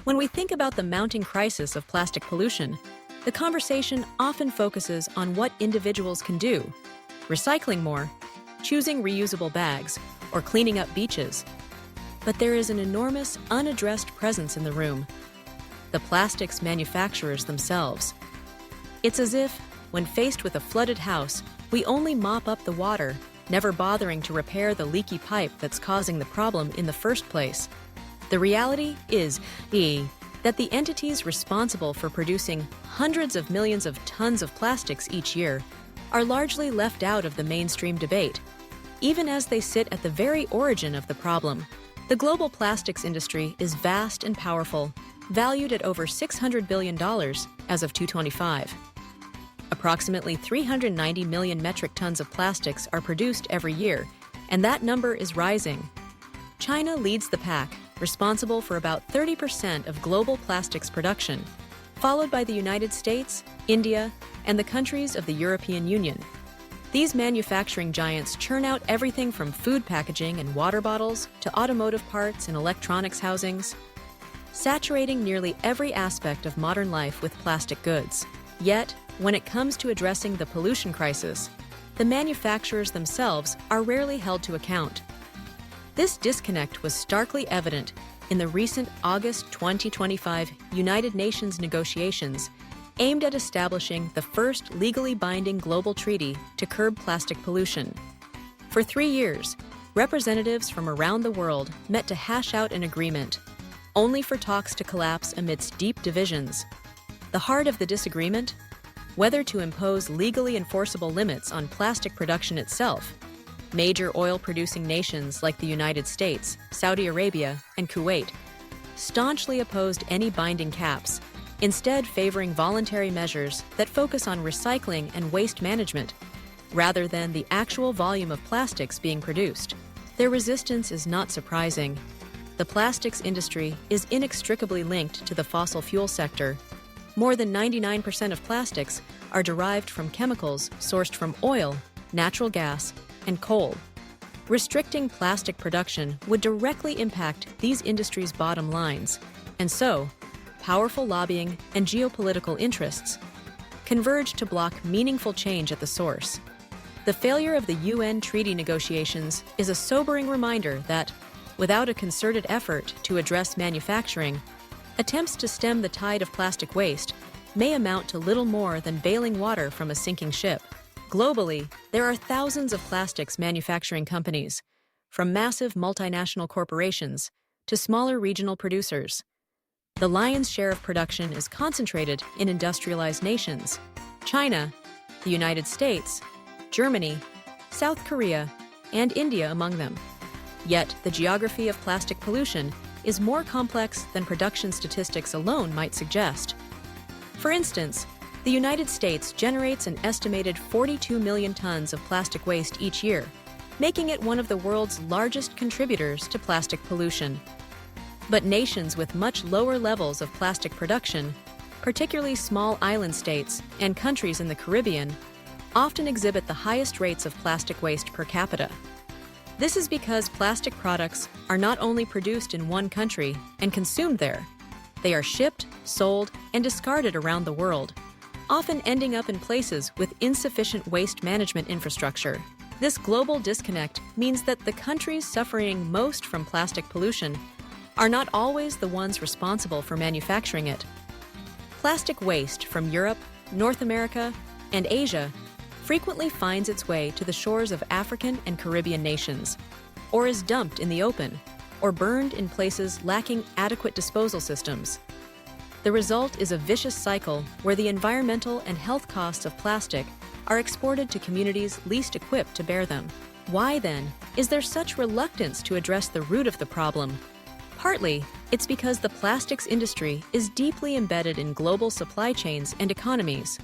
When we think about the mounting crisis of plastic pollution, the conversation often focuses on what individuals can do: recycling more, choosing reusable bags, or cleaning up beaches. But there is an enormous, unaddressed presence in the room: the plastics manufacturers themselves. It's as if, when faced with a flooded house, we only mop up the water, never bothering to repair the leaky pipe that's causing the problem in the first place. The reality is that the entities responsible for producing hundreds of millions of tons of plastics each year are largely left out of the mainstream debate, even as they sit at the very origin of the problem. The global plastics industry is vast and powerful, valued at over $600 billion as of 2025. Approximately 390 million metric tons of plastics are produced every year, and that number is rising. China leads the pack, responsible for about 30% of global plastics production, followed by the United States, India, and the countries of the European Union. These manufacturing giants churn out everything from food packaging and water bottles to automotive parts and electronics housings, saturating nearly every aspect of modern life with plastic goods. Yet, when it comes to addressing the pollution crisis, the manufacturers themselves are rarely held to account. This disconnect was starkly evident in the recent August 2025 United Nations negotiations aimed at establishing the first legally binding global treaty to curb plastic pollution. For 3 years, representatives from around the world met to hash out an agreement, only for talks to collapse amidst deep divisions. The heart of the disagreement? Whether to impose legally enforceable limits on plastic production itself. Major oil-producing nations like the United States, Saudi Arabia, and Kuwait staunchly opposed any binding caps, instead favoring voluntary measures that focus on recycling and waste management, rather than the actual volume of plastics being produced. Their resistance is not surprising. The plastics industry is inextricably linked to the fossil fuel sector. More than 99% of plastics are derived from chemicals sourced from oil, natural gas, and coal. Restricting plastic production would directly impact these industries' bottom lines, and so, powerful lobbying and geopolitical interests converge to block meaningful change at the source. The failure of the UN treaty negotiations is a sobering reminder that, without a concerted effort to address manufacturing, attempts to stem the tide of plastic waste may amount to little more than bailing water from a sinking ship. Globally, there are thousands of plastics manufacturing companies, from massive multinational corporations to smaller regional producers. The lion's share of production is concentrated in industrialized nations: China, the United States, Germany, South Korea, and India among them. Yet, the geography of plastic pollution is more complex than production statistics alone might suggest. For instance, the United States generates an estimated 42 million tons of plastic waste each year, making it one of the world's largest contributors to plastic pollution. But nations with much lower levels of plastic production, particularly small island states and countries in the Caribbean, often exhibit the highest rates of plastic waste per capita. This is because plastic products are not only produced in one country and consumed there, they are shipped, sold, and discarded around the world, often ending up in places with insufficient waste management infrastructure. This global disconnect means that the countries suffering most from plastic pollution are not always the ones responsible for manufacturing it. Plastic waste from Europe, North America, and Asia frequently finds its way to the shores of African and Caribbean nations, or is dumped in the open, or burned in places lacking adequate disposal systems. The result is a vicious cycle where the environmental and health costs of plastic are exported to communities least equipped to bear them. Why, then, is there such reluctance to address the root of the problem? Partly, it's because the plastics industry is deeply embedded in global supply chains and economies.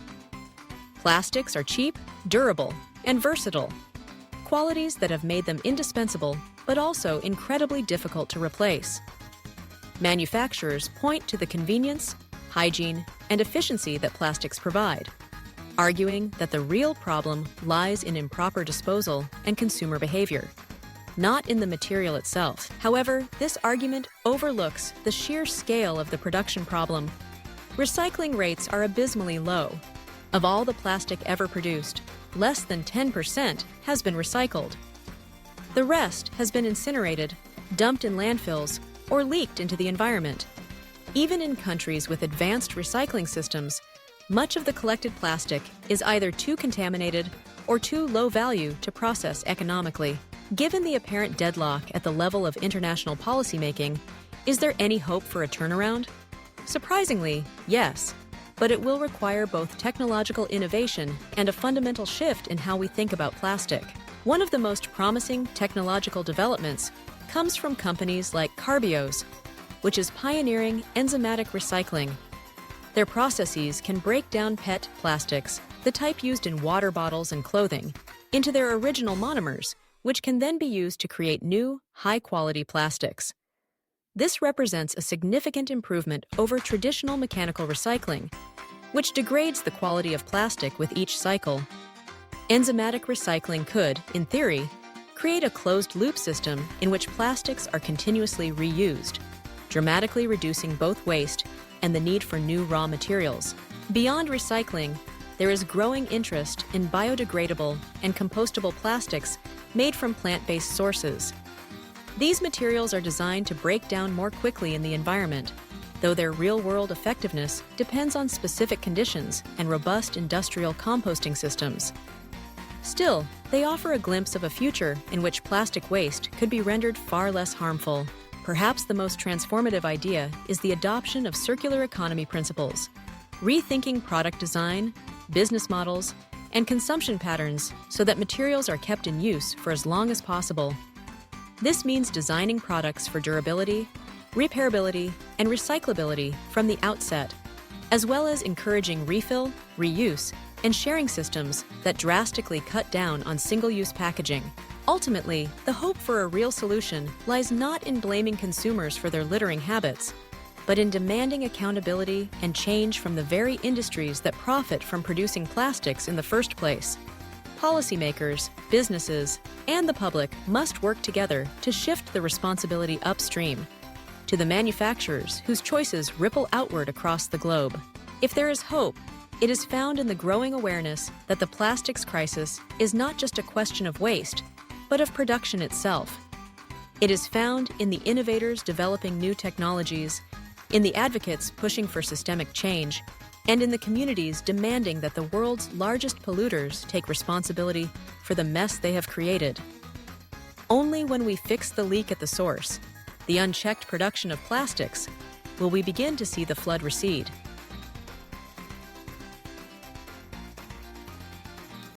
Plastics are cheap, durable, and versatile, qualities that have made them indispensable but also incredibly difficult to replace. Manufacturers point to the convenience, hygiene, and efficiency that plastics provide, arguing that the real problem lies in improper disposal and consumer behavior. not in the material itself. However, this argument overlooks the sheer scale of the production problem. Recycling rates are abysmally low. Of all the plastic ever produced, less than 10% has been recycled. The rest has been incinerated, dumped in landfills, or leaked into the environment. Even in countries with advanced recycling systems, much of the collected plastic is either too contaminated or too low value to process economically. Given the apparent deadlock at the level of international policymaking, is there any hope for a turnaround? Surprisingly, yes, but it will require both technological innovation and a fundamental shift in how we think about plastic. One of the most promising technological developments comes from companies like Carbios, which is pioneering enzymatic recycling. Their processes can break down PET plastics, the type used in water bottles and clothing, into their original monomers, which can then be used to create new, high-quality plastics. This represents a significant improvement over traditional mechanical recycling, which degrades the quality of plastic with each cycle. Enzymatic recycling could, in theory, create a closed-loop system in which plastics are continuously reused, dramatically reducing both waste and the need for new raw materials. Beyond recycling, there is growing interest in biodegradable and compostable plastics made from plant-based sources. These materials are designed to break down more quickly in the environment, though their real-world effectiveness depends on specific conditions and robust industrial composting systems. Still, they offer a glimpse of a future in which plastic waste could be rendered far less harmful. Perhaps the most transformative idea is the adoption of circular economy principles, rethinking product design, business models, and consumption patterns so that materials are kept in use for as long as possible. This means designing products for durability, repairability, and recyclability from the outset, as well as encouraging refill, reuse, and sharing systems that drastically cut down on single-use packaging. Ultimately, the hope for a real solution lies not in blaming consumers for their littering habits, but in demanding accountability and change from the very industries that profit from producing plastics in the first place. Policymakers, businesses, and the public must work together to shift the responsibility upstream to the manufacturers whose choices ripple outward across the globe. If there is hope, it is found in the growing awareness that the plastics crisis is not just a question of waste, but of production itself. It is found in the innovators developing new technologies, in the advocates pushing for systemic change, and in the communities demanding that the world's largest polluters take responsibility for the mess they have created. Only when we fix the leak at the source, the unchecked production of plastics, will we begin to see the flood recede.